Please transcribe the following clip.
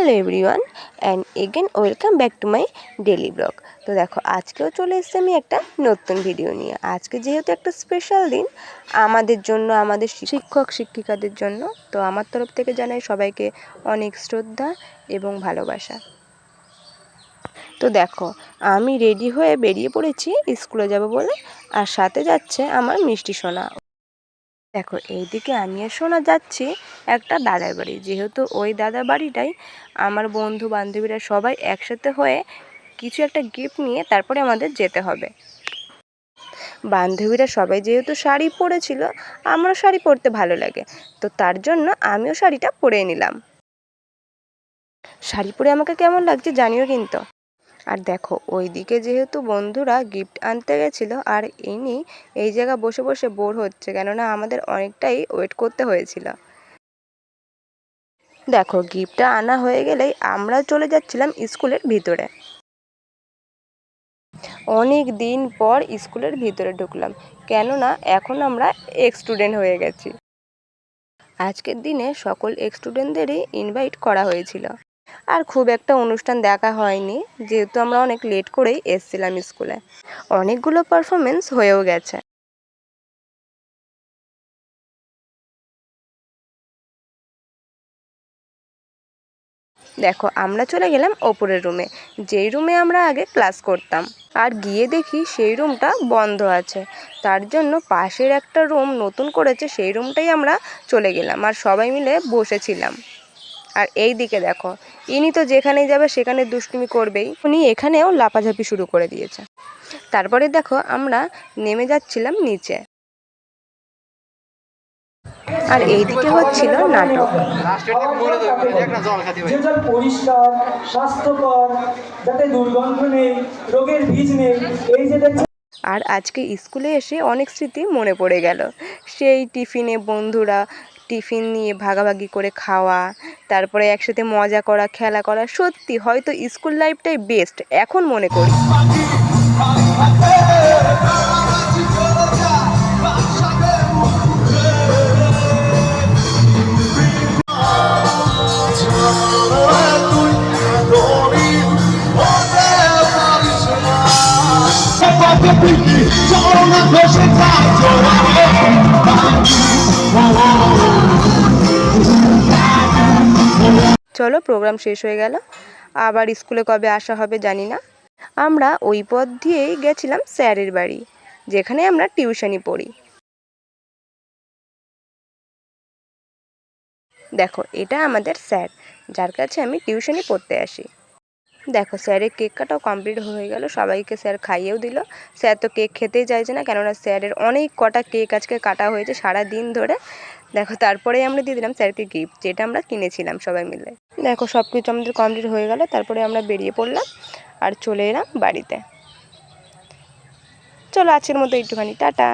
Hello everyone and again welcome back to my daily blog. তো দেখো আজকেও চলে এসেছি আমি একটা নতুন ভিডিও নিয়ে। আজকে যেহেতু একটা স্পেশাল দিন আমাদের জন্য, আমাদের শিক্ষক শিক্ষিকাদের জন্য, তো আমার তরফ থেকে জানাই সবাইকে অনেক শ্রদ্ধা এবং ভালোবাসা। তো দেখো আমি রেডি হয়ে বেরিয়ে পড়েছি স্কুলে যাব বলে, আর সাথে যাচ্ছে আমার মিষ্টি সোনা। দেখো এইদিকে আমি আর সোনা যাচ্ছি একটা দাদার বাড়ি, যেহেতু ওই দাদার বাড়িটাই আমার বন্ধু বান্ধবীরা সবাই একসাথে হয়ে কিছু একটা গিফট নিয়ে তারপরে আমাদের যেতে হবে। বান্ধবীরা সবাই যেহেতু শাড়ি পরেছিল, আমারও শাড়ি পরতে ভালো লাগে, তো তার জন্য আমিও শাড়িটা পরে নিলাম। শাড়ি পরে আমাকে কেমন লাগছে জানিও কিন্তু। আর দেখো ওইদিকে যেহেতু বন্ধুরা গিফট আনতে গেছিলো, আর ইনি এই জায়গা বসে বসে বোর হচ্ছে, কেননা আমাদের অনেকটাই ওয়েট করতে হয়েছিল। দেখো গিফটটা আনা হয়ে গেলেই আমরা চলে যাচ্ছিলাম স্কুলের ভিতরে। অনেক দিন পর স্কুলের ভিতরে ঢুকলাম, কেননা এখন আমরা এক্স স্টুডেন্ট হয়ে গেছি। আজকের দিনে সকল এক্স স্টুডেন্টদেরই ইনভাইট করা হয়েছিল, আর খুব একটা অনুষ্ঠান দেখা হয়নি, যেহেতু আমরা অনেক লেট করেই এসেছিলাম স্কুলে। অনেকগুলো পারফরমেন্স হয়েও গেছে। দেখো আমরা চলে গেলাম ওপরের রুমে, যেই রুমে আমরা আগে ক্লাস করতাম। আর গিয়ে দেখি সেই রুমটা বন্ধ আছে, তার জন্য পাশের একটা রুম নতুন করেছে, সেই রুমটাই আমরা চলে গেলাম আর সবাই মিলে বসেছিলাম। আর এই দিকে দেখো ইনি তো যেখানেই যাবে সেখানে দুষ্টুমি করবেই, উনি এখানেও লাপাঝাপি শুরু করে দিয়েছে। তারপরে দেখো আমরা নেমে যাচ্ছিলাম নিচে, আর এইদিকে হচ্ছিল নাটক। পরিষ্কার স্বাস্থ্যকর, যাতে দুর্গন্ধ নেই, রোগের বীজ নেই, এই যে আর আজকে স্কুলে এসে অনেক স্মৃতি মনে পড়ে গেল। সেই টিফিনে বন্ধুরা টিফিন নিয়ে ভাগাভাগি করে খাওয়া, তারপরে একসাথে মজা করা, খেলা করা। সত্যি হয়তো স্কুল লাইফটাই বেস্ট এখন মনে করি। চলো প্রোগ্রাম শেষ হয়ে গেল, আবার স্কুলে কবে আসা হবে জানি না। আমরা ওই পথ দিয়েই গেছিলাম স্যারের বাড়ি, যেখানে আমরা টিউশনি পড়ি। দেখো এটা আমাদের স্যার, যার কাছে আমি টিউশনি পড়তে আসি। দেখো স্যারের কেক কাটাও কমপ্লিট হয়ে গেল, সবাইকে স্যার খাইয়েও দিল। স্যার তো কেক খেতেই চাইছে না, কেননা স্যারের অনেক কটা কেক আজকে কাটা হয়েছে সারা দিন ধরে। দেখো তারপরেই আমরা দিয়ে দিলাম স্যারকে গিফট, যেটা আমরা কিনেছিলাম সবাই মিলে। দেখো সব কিছু আমাদের কমপ্লিট হয়ে গেল, তারপরে আমরা বেরিয়ে পড়লাম আর চলে এলাম বাড়িতে। চলো আজকের মতো একটুখানি টাটা।